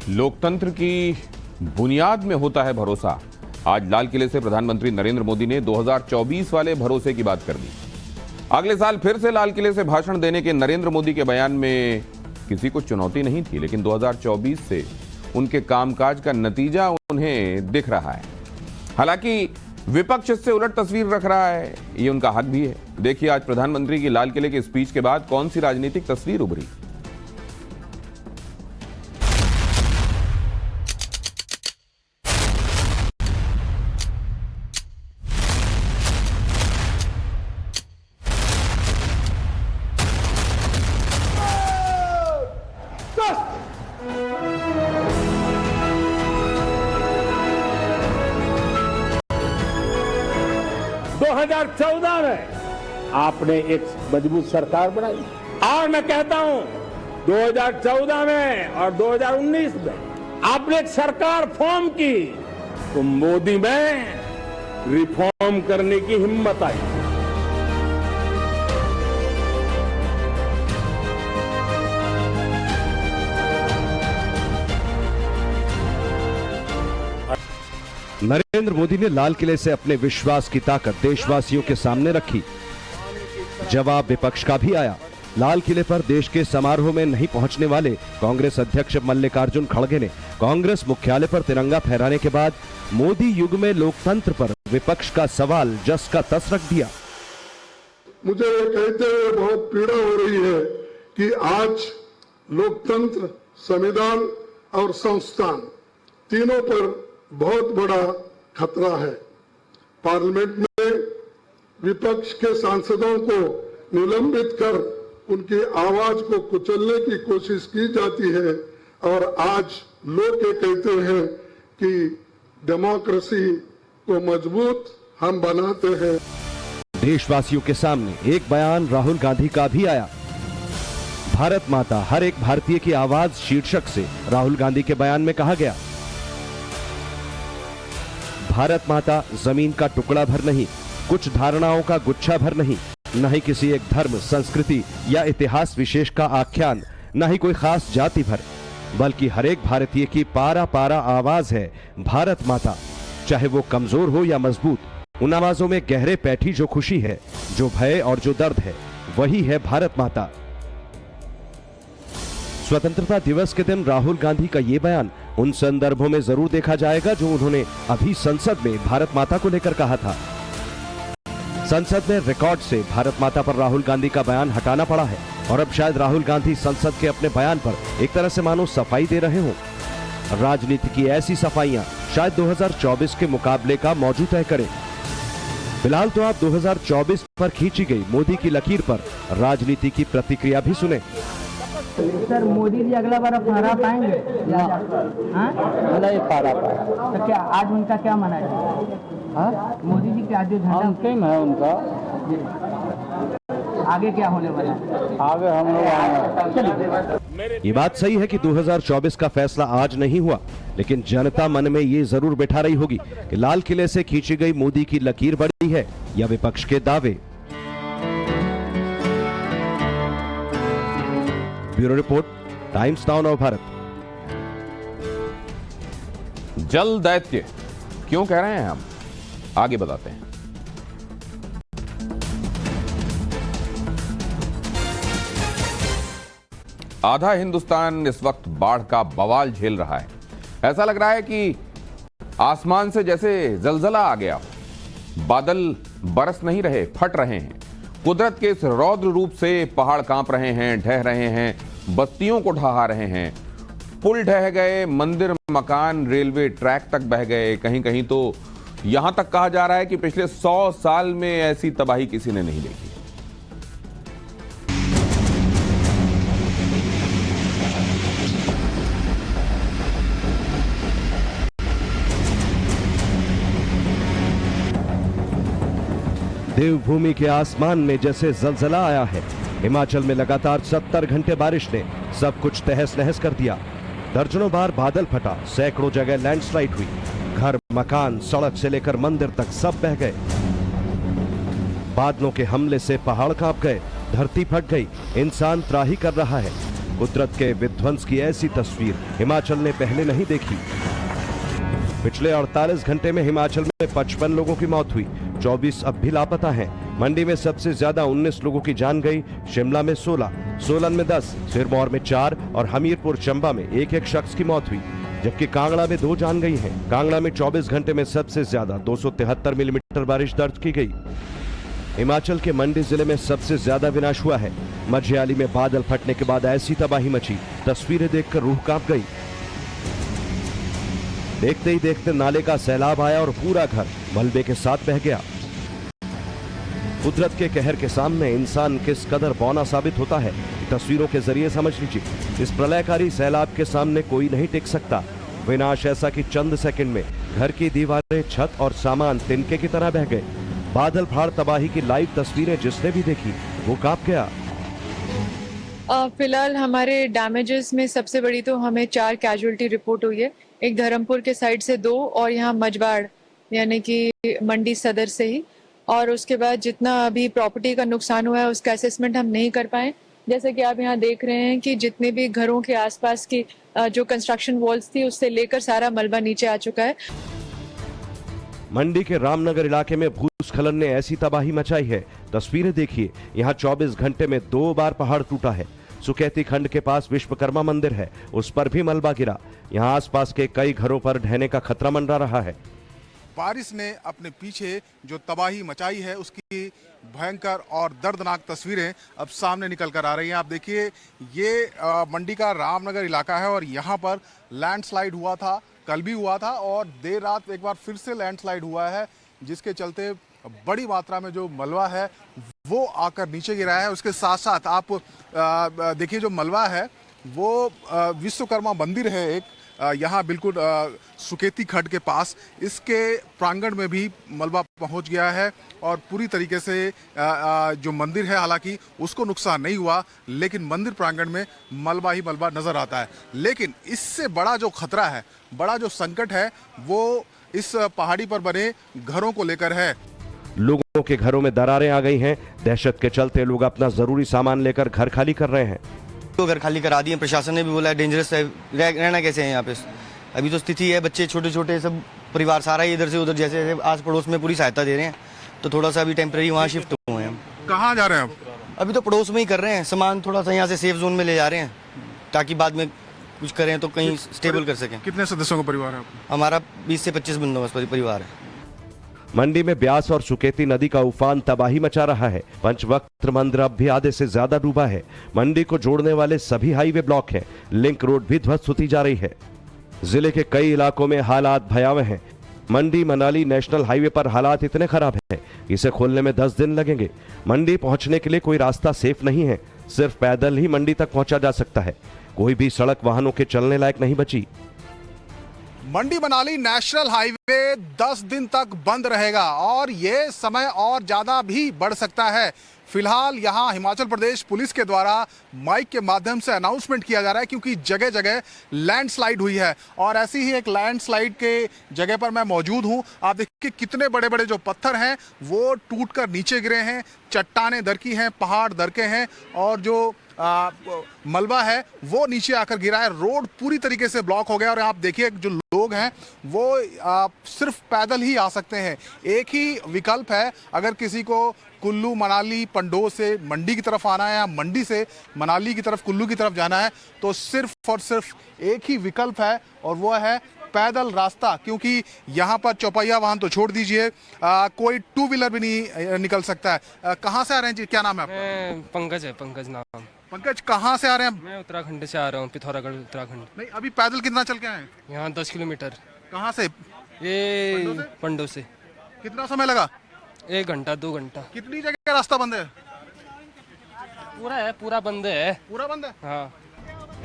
लोकतंत्र की बुनियाद में होता है भरोसा। आज लाल किले से प्रधानमंत्री नरेंद्र मोदी ने 2024 वाले भरोसे की बात कर दी। अगले साल फिर से लाल किले से भाषण देने के नरेंद्र मोदी के बयान में किसी को चुनौती नहीं थी, लेकिन 2024 से उनके कामकाज का नतीजा उन्हें दिख रहा है। हालांकि विपक्ष इससे उलट तस्वीर रख रहा है, ये उनका हक भी है। देखिए आज प्रधानमंत्री की लाल किले के स्पीच के बाद कौन सी राजनीतिक तस्वीर उभरी। दो 2014 में आपने एक मजबूत सरकार बनाई और मैं कहता हूं 2014 में और 2019 में आपने एक सरकार फॉर्म की तो मोदी में रिफॉर्म करने की हिम्मत आई। नरेंद्र मोदी ने लाल किले से अपने विश्वास की ताकत देशवासियों के सामने रखी। जवाब विपक्ष का भी आया। लाल किले पर देश के समारोह में नहीं पहुंचने वाले कांग्रेस अध्यक्ष मल्लिकार्जुन खड़गे ने कांग्रेस मुख्यालय पर तिरंगा फहराने के बाद मोदी युग में लोकतंत्र पर विपक्ष का सवाल जस का तस रख दिया। मुझे ये कहते हुए बहुत पीड़ा हो रही है कि आज लोकतंत्र, संविधान और संस्थान तीनों पर बहुत बड़ा खतरा है। पार्लियामेंट में विपक्ष के सांसदों को निलंबित कर उनकी आवाज को कुचलने की कोशिश की जाती है और आज लोग ये कहते हैं कि डेमोक्रेसी को मजबूत हम बनाते हैं। देशवासियों के सामने एक बयान राहुल गांधी का भी आया। भारत माता हर एक भारतीय की आवाज शीर्षक से राहुल गांधी के बयान में कहा गया, भारत माता जमीन का टुकड़ा भर नहीं, कुछ धारणाओं का गुच्छा भर नहीं, न ही किसी एक धर्म, संस्कृति या इतिहास विशेष का आख्यान, न ही कोई खास जाति भर, बल्कि हर एक भारतीय की पारा पारा आवाज है भारत माता। चाहे वो कमजोर हो या मजबूत, उन आवाजों में गहरे पैठी जो खुशी है, जो भय और जो दर्द है, वही है भारत माता। स्वतंत्रता दिवस के दिन राहुल गांधी का ये बयान उन संदर्भों में जरूर देखा जाएगा जो उन्होंने अभी संसद में भारत माता को लेकर कहा था। संसद में रिकॉर्ड से भारत माता पर राहुल गांधी का बयान हटाना पड़ा है और अब शायद राहुल गांधी संसद के अपने बयान पर एक तरह से मानो सफाई दे रहे हों। राजनीति की ऐसी सफाइयां शायद 2024 के मुकाबले का मौजू तय करें। फिलहाल तो आप 2024 पर खींची गई मोदी की लकीर पर राजनीति की प्रतिक्रिया भी सुने। सर, मोदी जी अगला बार आप हरा पाएंगे? नहीं हरा पाए तो क्या आज उनका क्या मना है? मोदी जी का जो झंडा अंतिम है उनका, आगे क्या होने वाला है? आगे हम लोग ये बात सही है कि 2024 का फैसला आज नहीं हुआ, लेकिन जनता मन में ये जरूर बैठा रही होगी कि लाल किले से खींची गई मोदी की लकीर बड़ी है या विपक्ष के दावे। Bureau report, times now Navbharat. जल दैत्य क्यों कह रहे हैं हम, आगे बताते हैं। आधा हिंदुस्तान इस वक्त बाढ़ का बवाल झेल रहा है। ऐसा लग रहा है कि आसमान से जैसे जलजला आ गया। बादल बरस नहीं रहे, फट रहे हैं। कुदरत के इस रौद्र रूप से पहाड़ कांप रहे हैं, ढह रहे हैं, बस्तियों को ढहा रहे हैं। पुल ढह गए, मंदिर, मकान, रेलवे ट्रैक तक बह गए। कहीं कहीं तो यहां तक कहा जा रहा है कि पिछले 100 साल में ऐसी तबाही किसी ने नहीं देखी। देवभूमि के आसमान में जैसे जलजला आया है। हिमाचल में लगातार 70 घंटे बारिश ने सब कुछ तहस नहस कर दिया। दर्जनों बार बादल फटा, सैकड़ों जगह लैंडस्लाइड हुई। घर, मकान, सड़क से लेकर मंदिर तक सब बह गए। बादलों के हमले से पहाड़ कांप गए, धरती फट गई, इंसान त्राही कर रहा है। कुदरत के विध्वंस की ऐसी तस्वीर हिमाचल ने पहले नहीं देखी। पिछले 48 घंटे में हिमाचल में 55 लोगों की मौत हुई, 24 अब भी लापता हैं। मंडी में सबसे ज्यादा 19 लोगों की जान गई, शिमला में 16, सोलन में 10, सिरमौर में 4 और हमीरपुर चंबा में एक शख्स की मौत हुई, जबकि कांगड़ा में 2 जान गई हैं। कांगड़ा में 24 घंटे में सबसे ज्यादा 273 मिलीमीटर बारिश दर्ज की गई। हिमाचल के मंडी जिले में सबसे ज्यादा विनाश हुआ है। मझयाली में बादल फटने के बाद ऐसी तबाही मची, तस्वीरें देखकर रूह कांप गई। देखते ही देखते नाले का सैलाब आया और पूरा घर मलबे के साथ बह गया। कुदरत के कहर के सामने इंसान किस कदर बौना साबित होता है, तस्वीरों के जरिए समझ लीजिए। इस प्रलयकारी सैलाब के सामने कोई नहीं टिक सकता। विनाश ऐसा कि चंद सेकंड में घर की दीवारें, छत और सामान तिनके की तरह बह गए। बादल फाड़ तबाही की लाइव तस्वीरें जिसने भी देखी वो कांप गया। फिलहाल हमारे डैमेजेस में सबसे बड़ी तो हमें 4 कैजुअलिटी रिपोर्ट हुई है। एक धर्मपुर के साइड से 2 और यहाँ मझबाड़ यानी कि मंडी सदर से ही। और उसके बाद जितना अभी प्रॉपर्टी का नुकसान हुआ है उसका असेसमेंट हम नहीं कर पाए। जैसे कि आप यहाँ देख रहे हैं कि जितने भी घरों के आसपास की जो कंस्ट्रक्शन वॉल्स थी उससे लेकर सारा मलबा नीचे आ चुका है। मंडी के रामनगर इलाके में भूस्खलन ने ऐसी तबाही मचाई है, तस्वीरें देखिए। यहाँ 24 घंटे में 2 बार पहाड़ टूटा है। सुकेती खंड के पास विश्वकर्मा मंदिर है, उस पर भी मलबा गिरा। यहाँ आसपास के कई घरों पर ढहने का खतरा मंडरा रहा है। बारिश ने अपने पीछे जो तबाही मचाई है उसकी भयंकर और दर्दनाक तस्वीरें अब सामने निकल कर आ रही हैं। आप देखिए, ये मंडी का रामनगर इलाका है और यहाँ पर लैंडस्लाइड हुआ था, कल भी हुआ था और देर रात एक बार फिर से लैंडस्लाइड हुआ है, जिसके चलते बड़ी मात्रा में जो मलबा है वो आकर नीचे गिरा है। उसके साथ साथ आप देखिए, जो मलबा है वो विश्वकर्मा मंदिर है एक यहाँ बिल्कुल सुकेती खड्ड के पास, इसके प्रांगण में भी मलबा पहुँच गया है और पूरी तरीके से जो मंदिर है हालांकि उसको नुकसान नहीं हुआ, लेकिन मंदिर प्रांगण में मलबा ही मलबा नजर आता है। लेकिन इससे बड़ा जो खतरा है, बड़ा जो संकट है, वो इस पहाड़ी पर बने घरों को लेकर है। लोगों के घरों में दरारें आ गई हैं। दहशत के चलते लोग अपना जरूरी सामान लेकर घर खाली कर रहे हैं। तो घर खाली करा दिए, प्रशासन ने भी बोला है डेंजरस है, रहना कैसे है यहाँ पे। अभी तो स्थिति है, बच्चे छोटे छोटे सब परिवार सारा ही इधर से उधर जैसे जैसे आस पड़ोस में पूरी सहायता दे रहे हैं, तो थोड़ा सा अभी टेम्परेरी वहाँ शिफ्ट हुए हैं हम। कहाँ जा रहे हैं आप? अभी तो पड़ोस में ही कर रहे हैं, सामान थोड़ा सा यहाँ से सेफ जोन में ले जा रहे हैं ताकि बाद में कुछ करें तो कहीं स्टेबल कर सकें। कितने सदस्यों का परिवार है आपका? हमारा 20 से 25 बंदोबस्त परिवार है। मंडी में ब्यास और सुकेती नदी का उफान तबाही मचा रहा है। पंचवक्त्र मंदिर अब भी आधे से ज्यादा डूबा है। मंडी को जोड़ने वाले सभी हाईवे ब्लॉक हैं। लिंक रोड भी ध्वस्त होती जा रही है। जिले के कई इलाकों में हालात भयावह हैं। मंडी मनाली नेशनल हाईवे पर हालात इतने खराब हैं, इसे खोलने में 10 दिन लगेंगे। मंडी पहुंचने के लिए कोई रास्ता सेफ नहीं है, सिर्फ पैदल ही मंडी तक पहुंचा जा सकता है। कोई भी सड़क वाहनों के चलने लायक नहीं बची। मंडी मनाली नेशनल हाईवे 10 दिन तक बंद रहेगा और ये समय और ज्यादा भी बढ़ सकता है। फिलहाल यहाँ हिमाचल प्रदेश पुलिस के द्वारा माइक के माध्यम से अनाउंसमेंट किया जा रहा है, क्योंकि जगह जगह लैंडस्लाइड हुई है और ऐसी ही एक लैंडस्लाइड के जगह पर मैं मौजूद हूँ। आप देखिए कितने बड़े बड़े जो पत्थर हैं वो टूटकर नीचे गिरे हैं, चट्टानें दरकी हैं, पहाड़ दरके हैं और जो मलबा है वो नीचे आकर गिरा है। रोड पूरी तरीके से ब्लॉक हो गया और आप देखिए जो लोग हैं वो सिर्फ पैदल ही आ सकते हैं। एक ही विकल्प है, अगर किसी को कुल्लू मनाली पंडोह से मंडी की तरफ आना है या मंडी से मनाली की तरफ कुल्लू की तरफ जाना है, तो सिर्फ और सिर्फ एक ही विकल्प है और वो है पैदल रास्ता, क्योंकि यहाँ पर चौपहिया वाहन तो छोड़ दीजिए, कोई 2 व्हीलर भी नहीं निकल सकता है। कहाँ से आ रहे हैं जी, क्या नाम है आपका? पंकज है, पंकज नाम। पंकज, कहाँ से आ रहे हैं? मैं उत्तराखंड से आ रहा हूँ, पिथौरागढ़ उत्तराखंड। नहीं, अभी पैदल कितना चल के आए? यहाँ 10 किलोमीटर। कहाँ से? ये पंडो से। कितना समय लगा? 1 घंटा 2 घंटा। कितनी जगह रास्ता बंद है? पूरा बंद है। पूरा बंद है? हाँ।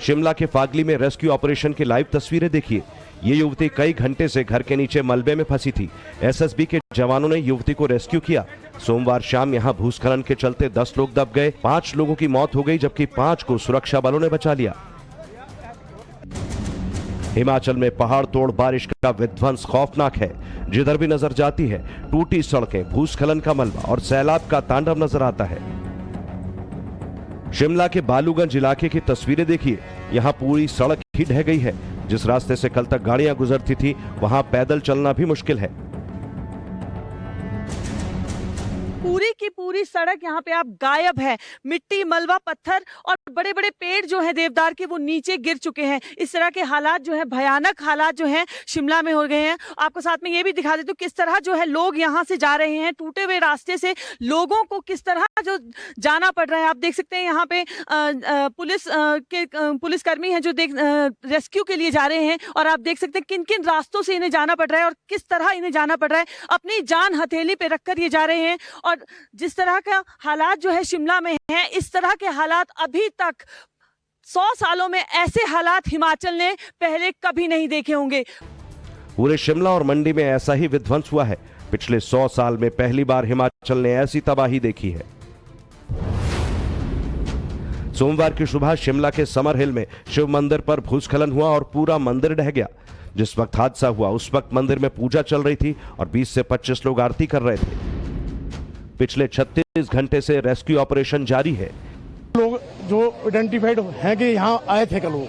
शिमला के फागली में रेस्क्यू ऑपरेशन की लाइव तस्वीरें देखिए। ये युवती कई घंटे से घर के नीचे मलबे में फंसी थी। एसएसबी के जवानों ने युवती को रेस्क्यू किया। सोमवार शाम यहां भूस्खलन के चलते 10 लोग दब गए, 5 लोगों की मौत हो गई, जबकि 5 को सुरक्षा बलों ने बचा लिया। हिमाचल में पहाड़ तोड़ बारिश का विध्वंस खौफनाक है। जिधर भी नजर जाती है टूटी सड़कें, भूस्खलन का मलबा और सैलाब का तांडव नजर आता है। शिमला के बालूगंज इलाके की तस्वीरें देखिए। यहाँ पूरी सड़क ही ढह गई है। जिस रास्ते से कल तक गाड़ियां गुजरती थी वहां पैदल चलना भी मुश्किल है। पूरी की पूरी सड़क यहाँ पे आप गायब है। मिट्टी, मलबा, पत्थर और बड़े बड़े पेड़ जो हैं देवदार के वो नीचे गिर चुके हैं। इस तरह के हालात जो हैं, भयानक हालात जो हैं शिमला में हो गए हैं। आपको साथ में ये भी दिखा देती हूँ किस तरह जो है लोग यहाँ से जा रहे हैं। टूटे हुए रास्ते से लोगों को किस तरह जो जाना पड़ रहा है। आप देख सकते हैं यहाँ पे पुलिसकर्मी हैं जो रेस्क्यू के लिए जा रहे हैं और आप देख सकते हैं किन किन रास्तों से इन्हें जाना पड़ रहा है और किस तरह इन्हें जाना पड़ रहा है। अपनी जान हथेली पे रखकर ये जा रहे हैं और जिस तरह का हालात जो है शिमला में है, इस तरह के हालात अभी तक 100 सालों में ऐसे हालात हिमाचल ने पहले कभी नहीं देखे होंगे। पूरे शिमला और मंडी में ऐसा ही विध्वंस हुआ है। पिछले 100 साल में पहली बार हिमाचल ने ऐसी तबाही देखी है। सोमवार की सुबह शिमला के समर हिल में शिव मंदिर पर भूस्खलन हुआ और पूरा मंदिर ढह गया। जिस वक्त हादसा हुआ उस वक्त मंदिर में पूजा चल रही थी और 20 से 25 लोग आरती कर रहे थे। पिछले 36 घंटे से रेस्क्यू ऑपरेशन जारी है। लोग जो आइडेंटिफाइड हैं कि यहाँ आए थे कल,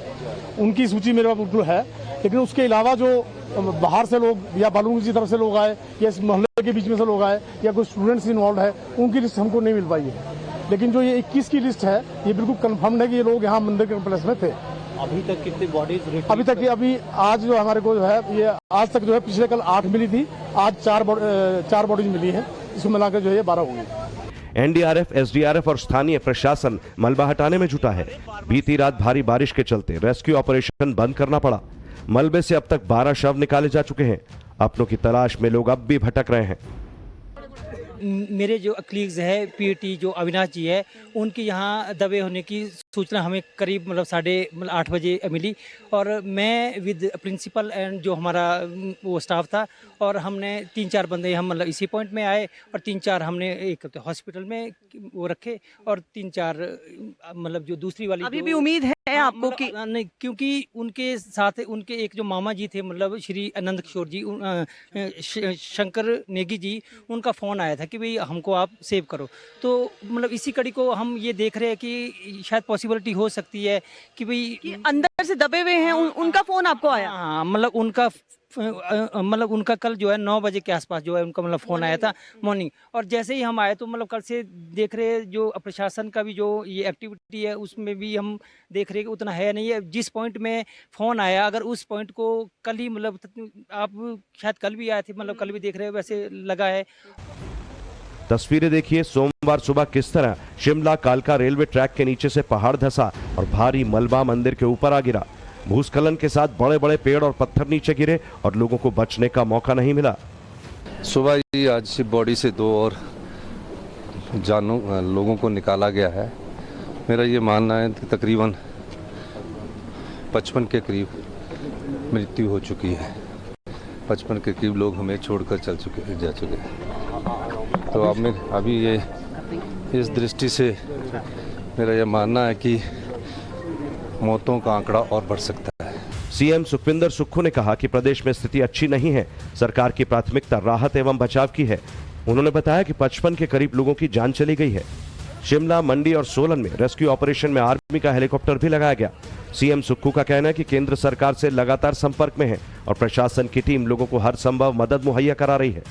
उनकी सूची मेरे पास बिल्कुल है, लेकिन उसके अलावा जो बाहर से लोग या बालूगंज की तरफ से लोग आए या इस मोहल्ले के बीच में से लोग आए या कोई स्टूडेंट्स इन्वॉल्व है, उनकी लिस्ट हमको नहीं मिल पाई है। लेकिन जो ये 21 की लिस्ट है ये बिल्कुल कंफर्म है कि ये लोग यहाँ मंदिर के कॉम्प्लेक्स में थे। अभी तक कितनी बॉडीज? अभी आज जो हमारे को जो है ये आज तक जो है पिछले कल 8 मिली थी, आज 4 बॉडीज मिली है। इसको मिलाकर जो है 12 होंगे। एनडीआरएफ, एसडीआरएफ और स्थानीय प्रशासन मलबा हटाने में जुटा है। बीती रात भारी बारिश के चलते रेस्क्यू ऑपरेशन बंद करना पड़ा। मलबे से अब तक 12 शव निकाले जा चुके हैं। अपनों की तलाश में लोग अब भी भटक रहे हैं। मेरे जो कलीग्स है पीटी जो अविनाश जी है, उनके यहाँ दबे होने की सूचना हमें करीब 8:30 बजे मिली और मैं विद प्रिंसिपल एंड जो हमारा वो स्टाफ था और हमने 3-4 बंदे हम इसी पॉइंट में आए और 3-4 हमने एक हॉस्पिटल में वो रखे और 3-4 जो दूसरी वाली अभी भी उम्मीद है आपको कि नहीं, क्योंकि उनके साथ उनके एक जो मामा जी थे श्री आनंद किशोर जी, शंकर नेगी जी, उनका फ़ोन आया था कि भाई हमको आप सेव करो। तो इसी कड़ी को हम ये देख रहे हैं कि शायद पॉसिबिलिटी हो सकती है कि भाई अंदर से दबे हुए हैं। उनका फ़ोन आपको आया? हाँ, उनका कल जो है 9 बजे के आसपास जो है उनका फ़ोन आया था मॉर्निंग। और जैसे ही हम आए तो कल से देख रहे हैं जो प्रशासन का भी जो ये एक्टिविटी है उसमें भी हम देख रहे हैं कि उतना है नहीं है। जिस पॉइंट में फ़ोन आया अगर उस पॉइंट को कल ही आप शायद कल भी आए थे, कल भी देख रहे हैं वैसे लगा है। तस्वीरें देखिए सोमवार सुबह किस तरह शिमला कालका रेलवे ट्रैक के नीचे से पहाड़ धंसा और भारी मलबा मंदिर के ऊपर आ गिरा। भूस्खलन के साथ बड़े बड़े पेड़ और पत्थर नीचे गिरे और लोगों को बचने का मौका नहीं मिला। सुबह ही आज बॉडी से 2 और लोगों को निकाला गया है। मेरा ये मानना है कि तकरीबन 55 के करीब मृत्यु हो चुकी है। 55 के करीब लोग हमें छोड़कर जा चुके हैं। तो अब मैं अभी ये इस दृष्टि से मेरा यह मानना है कि मौतों का आंकड़ा और बढ़ सकता है। सीएम सुखविंदर सुक्खू ने कहा कि प्रदेश में स्थिति अच्छी नहीं है। सरकार की प्राथमिकता राहत एवं बचाव की है। उन्होंने बताया कि 55 के करीब लोगों की जान चली गई है। शिमला, मंडी और सोलन में रेस्क्यू ऑपरेशन में आर्मी का हेलीकॉप्टर भी लगाया गया। सीएम सुक्खू का कहना है कि केंद्र सरकार से लगातार संपर्क में है और प्रशासन की टीम लोगों को हर संभव मदद मुहैया करा रही है।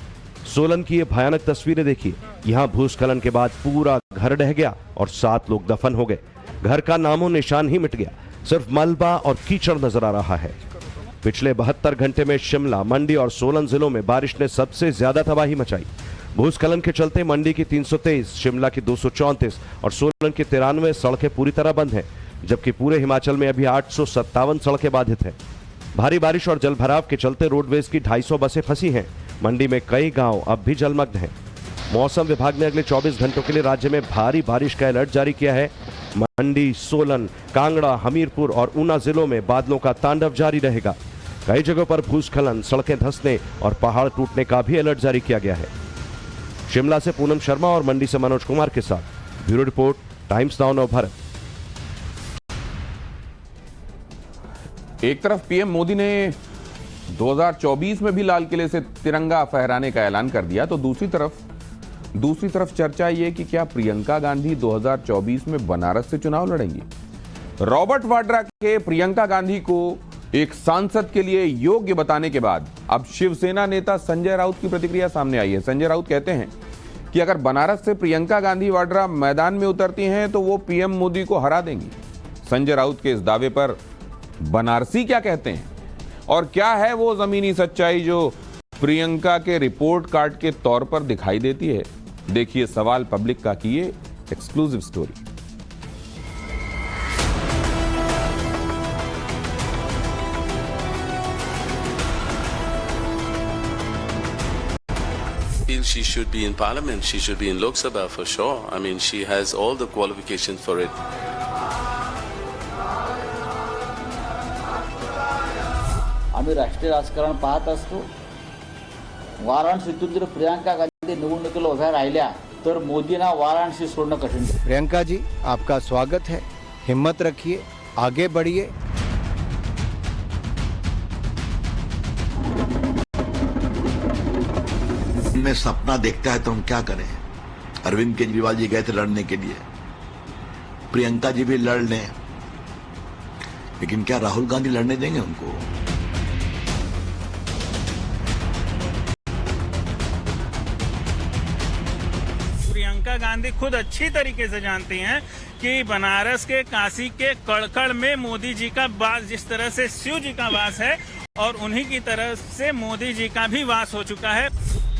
सोलन की ये भयानक तस्वीरें देखिए। यहाँ भूस्खलन के बाद पूरा घर ढह गया और 7 लोग दफन हो गए। घर का नामो निशान ही मिट गया, सिर्फ मलबा और कीचड़ नजर आ रहा है। पिछले 72 घंटे में शिमला, मंडी और सोलन जिलों में बारिश ने सबसे ज्यादा तबाही मचाई। भूस्खलन के चलते मंडी की 323, शिमला की 234 और सोलन की 93 सड़कें पूरी तरह बंद हैं, जबकि पूरे हिमाचल में अभी 857 सड़कें बाधित हैं। भारी बारिश और जलभराव के चलते रोडवेज की 250 बसें फंसी हैं। मंडी में कई गांव अब भी जलमग्न हैं। मौसम विभाग ने अगले 24 घंटों के लिए राज्य में भारी बारिश का अलर्ट जारी किया है। मंडी, सोलन, कांगड़ा, हमीरपुर और ऊना जिलों में बादलों का तांडव जारी रहेगा। कई जगहों पर भूस्खलन, सड़कें धंसने और पहाड़ टूटने का भी अलर्ट जारी किया गया है। शिमला से पूनम शर्मा और मंडी से मनोज कुमार के साथ bureau report, times now Navbharat. एक तरफ पीएम मोदी ने 2024 में भी लाल किले से तिरंगा फहराने का ऐलान कर दिया, तो दूसरी तरफ दूसरी तरफ चर्चा ये कि क्या प्रियंका गांधी 2024 में बनारस से चुनाव लड़ेंगी। रॉबर्ट वाड्रा के प्रियंका गांधी को एक सांसद के लिए योग्य बताने के बाद अब शिवसेना नेता संजय राउत की प्रतिक्रिया सामने आई है। संजय राउत कहते हैं कि अगर बनारस से प्रियंका गांधी वाड्रा मैदान में उतरती हैं तो वो पीएम मोदी को हरा देंगी। संजय राउत के इस दावे पर बनारसी क्या कहते हैं और क्या है वो जमीनी सच्चाई जो प्रियंका के रिपोर्ट कार्ड के तौर पर दिखाई देती है। देखिए सवाल पब्लिक का की ये exclusive story. She should be in parliament, she should be in Lok Sabha for sure. I mean, she has all the qualifications for it. आम्ही राष्ट्रीय राजकारण पाहत असतो। वाराणसीतून जर प्रियंका गांधी निवडणुकीला उभ्या राहिल्या तर मोदींना वाराणसी सोडणं कठीण आहे। प्रियंका जी, आपका स्वागत है, हिम्मत रखिए, आगे बढ़िए। में सपना देखता है तो हम क्या करें। अरविंद केजरीवाल जी गए थे लड़ने के लिए, प्रियंका जी भी लड़ लें, लेकिन क्या राहुल गांधी लड़ने देंगे उनको? प्रियंका गांधी खुद अच्छी तरीके से जानती हैं कि बनारस के काशी के कड़कड़ में मोदी जी का वास जिस तरह से शिव जी का वास है और उन्हीं की तरफ से मोदी जी का भी वास हो चुका है।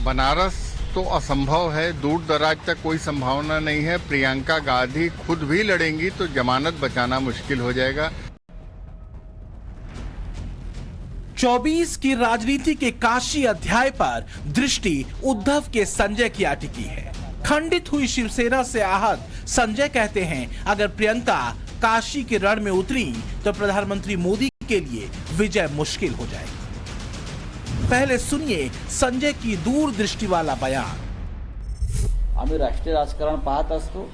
बनारस तो असंभव है, दूर दराज तक कोई संभावना नहीं है। प्रियंका गांधी खुद भी लड़ेंगी तो जमानत बचाना मुश्किल हो जाएगा। 24 की राजनीति के काशी अध्याय पर दृष्टि उद्धव के संजय की अटकी है। खंडित हुई शिवसेना से आहत संजय कहते हैं अगर प्रियंका काशी के रण में उतरी तो प्रधानमंत्री मोदी के लिए विजय मुश्किल हो जाएगी। पहले सुनिए संजय की दूरदृष्टि वाला बयान। आम्ही राष्ट्रीय राजकारण पाहत असतो।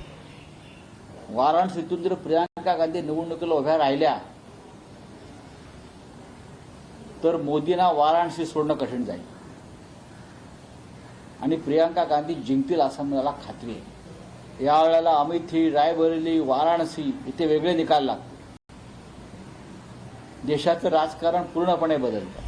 वाराणसीतून जर प्रियंका गांधी निवडणुकीला उभ्या राहिल्या तर मोदींना वाराणसी सोडणं कठीण जाईल आणि प्रियंका गांधी जिंकतील असं मला खात्री आहे। यावेळेला अमेठी, रायबरेली, वाराणसी इथे वेगळे निकाल लागतात। देशाचं राजकारण पूर्णपणे बदलतं।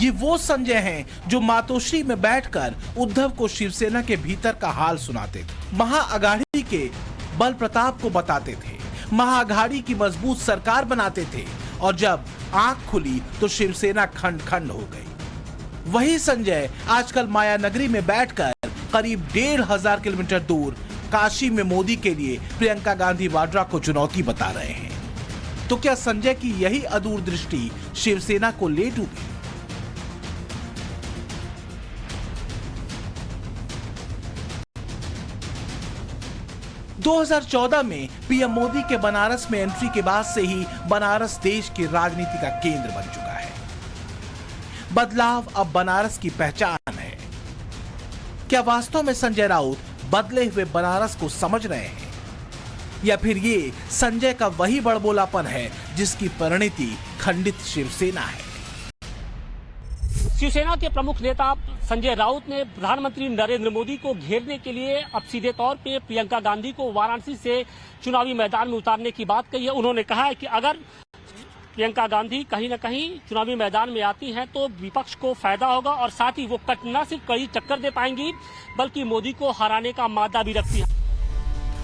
ये वो संजय हैं जो मातोश्री में बैठकर उद्धव को शिवसेना के भीतर का हाल सुनाते थे, महाअघाड़ी के बल प्रताप को बताते थे, महाअघाड़ी की मजबूत सरकार बनाते थे और जब आंख खुली तो शिवसेना खंड खंड हो गई। वही संजय आजकल माया नगरी में बैठकर करीब 1500 किलोमीटर दूर काशी में मोदी के लिए प्रियंका गांधी वाड्रा को चुनौती बता रहे हैं। तो क्या संजय की यही अदूरदृष्टि शिवसेना को ले डूबी? – 2014 में पीएम मोदी के बनारस में एंट्री के बाद से ही बनारस देश की राजनीति का केंद्र बन चुका है। बदलाव अब बनारस की पहचान है। क्या वास्तव में संजय राउत बदले हुए बनारस को समझ रहे हैं या फिर ये संजय का वही बड़बोलापन है जिसकी परिणति खंडित शिवसेना है? शिवसेना के प्रमुख नेता संजय राउत ने प्रधानमंत्री नरेंद्र मोदी को घेरने के लिए अब सीधे तौर पे प्रियंका गांधी को वाराणसी से चुनावी मैदान में उतारने की बात कही है। उन्होंने कहा है कि अगर प्रियंका गांधी कहीं न कहीं चुनावी मैदान में आती हैं तो विपक्ष को फायदा होगा और साथ ही वो न सिर्फ कड़ी टक्कर दे पाएंगी बल्कि मोदी को हराने का मादा भी रखती है।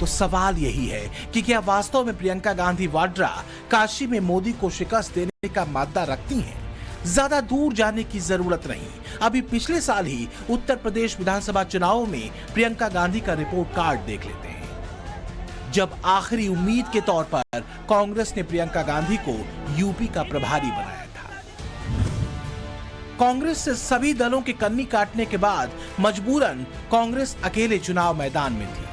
तो सवाल यही है कि क्या वास्तव में प्रियंका गांधी वाड्रा काशी में मोदी को शिकस्त देने का मादा रखती हैं? ज्यादा दूर जाने की जरूरत नहीं। अभी पिछले साल ही उत्तर प्रदेश विधानसभा चुनावों में प्रियंका गांधी का रिपोर्ट कार्ड देख लेते हैं, जब आखिरी उम्मीद के तौर पर कांग्रेस ने प्रियंका गांधी को यूपी का प्रभारी बनाया था। कांग्रेस से सभी दलों के कन्नी काटने के बाद मजबूरन कांग्रेस अकेले चुनाव मैदान में थी।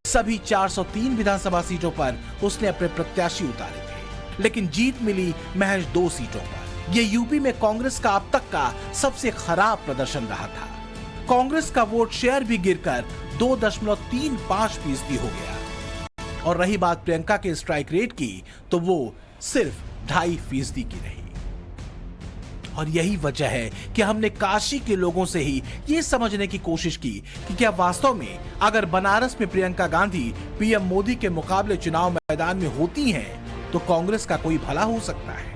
सभी 403 विधानसभा सीटों पर उसने अपने प्रत्याशी उतारे थे, लेकिन जीत मिली महज 2 सीटों पर। ये यूपी में कांग्रेस का अब तक का सबसे खराब प्रदर्शन रहा था। कांग्रेस का वोट शेयर भी गिरकर 2.35% हो गया और रही बात प्रियंका के स्ट्राइक रेट की तो वो सिर्फ 2.5% की रही। और यही वजह है कि हमने काशी के लोगों से ही ये समझने की कोशिश की कि क्या वास्तव में अगर बनारस में प्रियंका गांधी पीएम मोदी के मुकाबले चुनाव मैदान में होती हैं, तो कांग्रेस का कोई भला हो सकता है।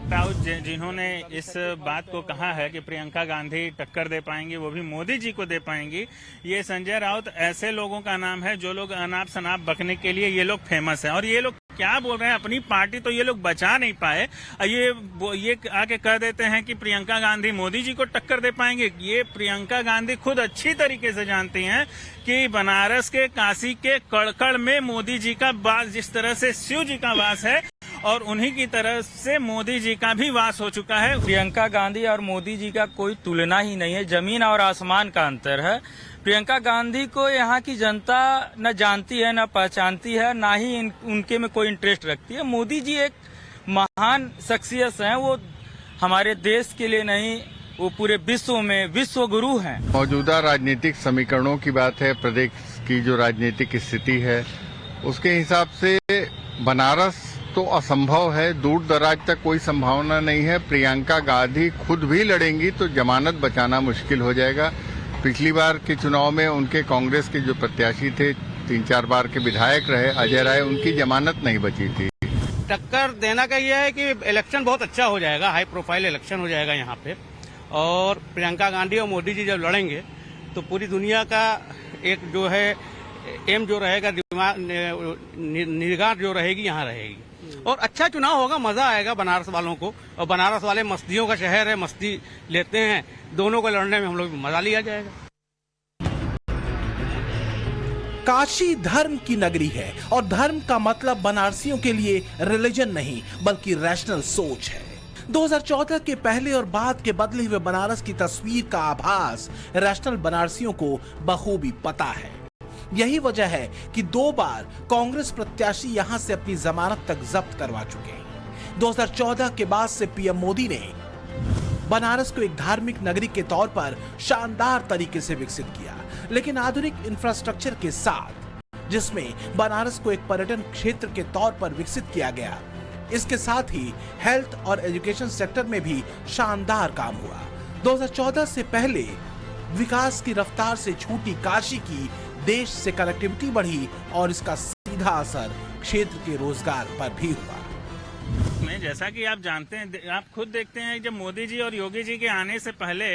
राउत जिन्होंने इस बात को कहा है कि प्रियंका गांधी टक्कर दे पाएंगी, वो भी मोदी जी को दे पाएंगी, ये संजय राउत ऐसे लोगों का नाम है जो लोग अनाप शनाप बकने के लिए ये लोग फेमस हैं। और ये लोग क्या बोल रहे हैं, अपनी पार्टी तो ये लोग बचा नहीं पाए, ये आके कह देते हैं कि प्रियंका गांधी मोदी जी को टक्कर दे पाएंगे। ये प्रियंका गांधी खुद अच्छी तरीके से जानती हैं कि बनारस के काशी के कड़कड़ में मोदी जी का वास, जिस तरह से शिव जी का वास है, और उन्हीं की तरफ से मोदी जी का भी वास हो चुका है। प्रियंका गांधी और मोदी जी का कोई तुलना ही नहीं है, जमीन और आसमान का अंतर है। प्रियंका गांधी को यहाँ की जनता न जानती है, न पहचानती है, न ही उनके में कोई इंटरेस्ट रखती है। मोदी जी एक महान शख्सियत हैं, वो हमारे देश के लिए नहीं, वो पूरे विश्व में विश्व गुरु हैं। मौजूदा राजनीतिक समीकरणों की बात है, प्रदेश की जो राजनीतिक स्थिति है उसके हिसाब से बनारस तो असंभव है, दूर दराज तक कोई संभावना नहीं है। प्रियंका गांधी खुद भी लड़ेंगी तो जमानत बचाना मुश्किल हो जाएगा। पिछली बार के चुनाव में उनके कांग्रेस के जो प्रत्याशी थे, 3-4 बार के विधायक रहे अजय राय, उनकी जमानत नहीं बची थी। टक्कर देना का यह है कि इलेक्शन बहुत अच्छा हो जाएगा, हाई प्रोफाइल इलेक्शन हो जाएगा यहाँ पे, और प्रियंका गांधी और मोदी जी जब लड़ेंगे तो पूरी दुनिया का एक जो है एम जो रहेगा, निगाह जो रहेगी यहाँ रहेगी, और अच्छा चुनाव होगा, मजा आएगा बनारस वालों को। और बनारस वाले मस्तियों का शहर है, मस्ती लेते हैं, दोनों को लड़ने में हम लोग मजा लिया जाएगा। काशी धर्म की नगरी है और धर्म का मतलब बनारसियों के लिए रिलीजन नहीं बल्कि रैशनल सोच है। 2014 के पहले और बाद के बदले हुए बनारस की तस्वीर का आभास रैशनल बनारसियों को बखूबी पता है। यही वजह है कि 2 बार कांग्रेस प्रत्याशी यहां से अपनी जमानत तक जब्त करवा चुके हैं। 2014 के बाद से पीएम मोदी ने बनारस को एक धार्मिक नगरी के तौर पर शानदार तरीके से विकसित किया, लेकिन आधुनिक इंफ्रास्ट्रक्चर के साथ, जिसमें बनारस को एक पर्यटन क्षेत्र के तौर पर विकसित किया गया। इसके साथ ही हेल्थ और एजुकेशन सेक्टर में भी शानदार काम हुआ। 2014 से पहले विकास की रफ्तार से छूटी काशी की देश से कनेक्टिविटी बढ़ी और इसका सीधा असर क्षेत्र के रोजगार पर भी हुआ। जैसा कि आप जानते हैं, आप खुद देखते हैं, जब मोदी जी और योगी जी के आने से पहले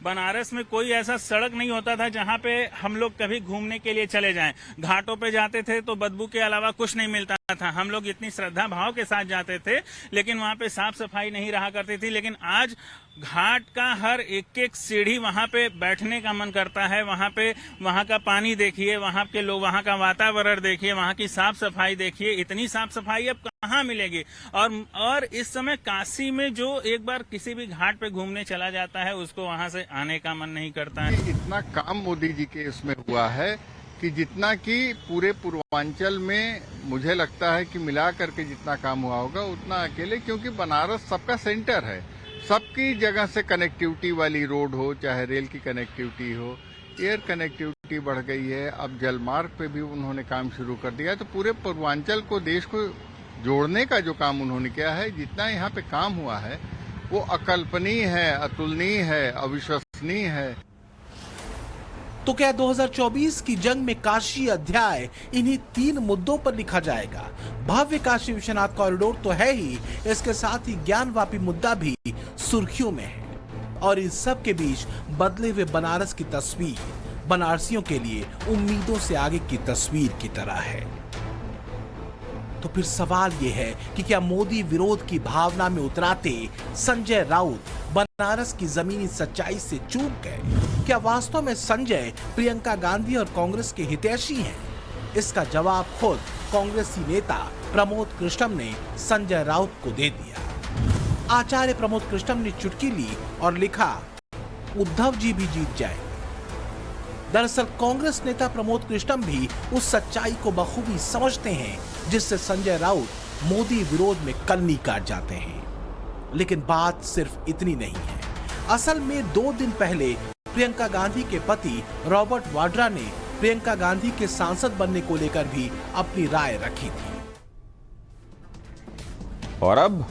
बनारस में कोई ऐसा सड़क नहीं होता था जहां पे हम लोग कभी घूमने के लिए चले जाएं। घाटों पे जाते थे तो बदबू के अलावा कुछ नहीं मिलता था। हम लोग इतनी श्रद्धा भाव के साथ जाते थे, लेकिन वहां पे साफ सफाई नहीं रहा करती थी। लेकिन आज घाट का हर एक सीढ़ी वहां पे बैठने का मन करता है। वहां का पानी देखिए, वहां के लोग, वहां का वातावरण देखिए, वहां की साफ सफाई देखिए। इतनी साफ सफाई अब कहाँ मिलेगी। और इस समय काशी में जो एक बार किसी भी घाट पे घूमने चला जाता है, उसको वहां से आने का मन नहीं करता है। इतना काम मोदी जी के इसमें हुआ है कि जितना कि पूरे पूर्वांचल में मुझे लगता है कि मिला करके जितना काम हुआ होगा उतना अकेले, क्योंकि बनारस सबका सेंटर है। सबकी जगह से कनेक्टिविटी वाली रोड हो, चाहे रेल की कनेक्टिविटी हो, एयर कनेक्टिविटी बढ़ गई है। अब जलमार्ग पे भी उन्होंने काम शुरू कर दिया है। तो पूरे पूर्वांचल को, देश को जोड़ने का जो काम उन्होंने किया है, जितना यहाँ पे काम हुआ है वो अकल्पनीय है, अतुलनीय है, अविश्वसनीय है। तो क्या 2024 की जंग में काशी अध्याय इन्हीं 3 मुद्दों पर लिखा जाएगा? भव्य काशी विश्वनाथ कॉरिडोर तो है ही, इसके साथ ही ज्ञानवापी मुद्दा भी सुर्खियों में है। और इन सब के बीच बदले हुए बनारस की तस्वीर बनारसियों के लिए उम्मीदों से आगे की तस्वीर की तरह है। तो फिर सवाल यह है कि क्या मोदी विरोध की भावना में उतराते संजय राउत बनारस की जमीनी सच्चाई से चूक गए? क्या वास्तव में संजय प्रियंका गांधी और कांग्रेस के हितैषी हैं? इसका जवाब खुद कांग्रेसी नेता प्रमोद कृष्णम ने संजय राउत को दे दिया। आचार्य प्रमोद कृष्णम ने चुटकी ली और लिखा, उद्धव जी भी जीत जाएंगे। दरअसल कांग्रेस नेता प्रमोद कृष्णम भी उस सच्चाई को बखूबी समझते हैं जिससे संजय राउत मोदी विरोध में कन्नी काट जाते हैं। लेकिन बात सिर्फ इतनी नहीं है। असल में 2 दिन पहले प्रियंका गांधी के पति रॉबर्ट वाड्रा ने प्रियंका गांधी के सांसद बनने को लेकर भी अपनी राय रखी थी। और अब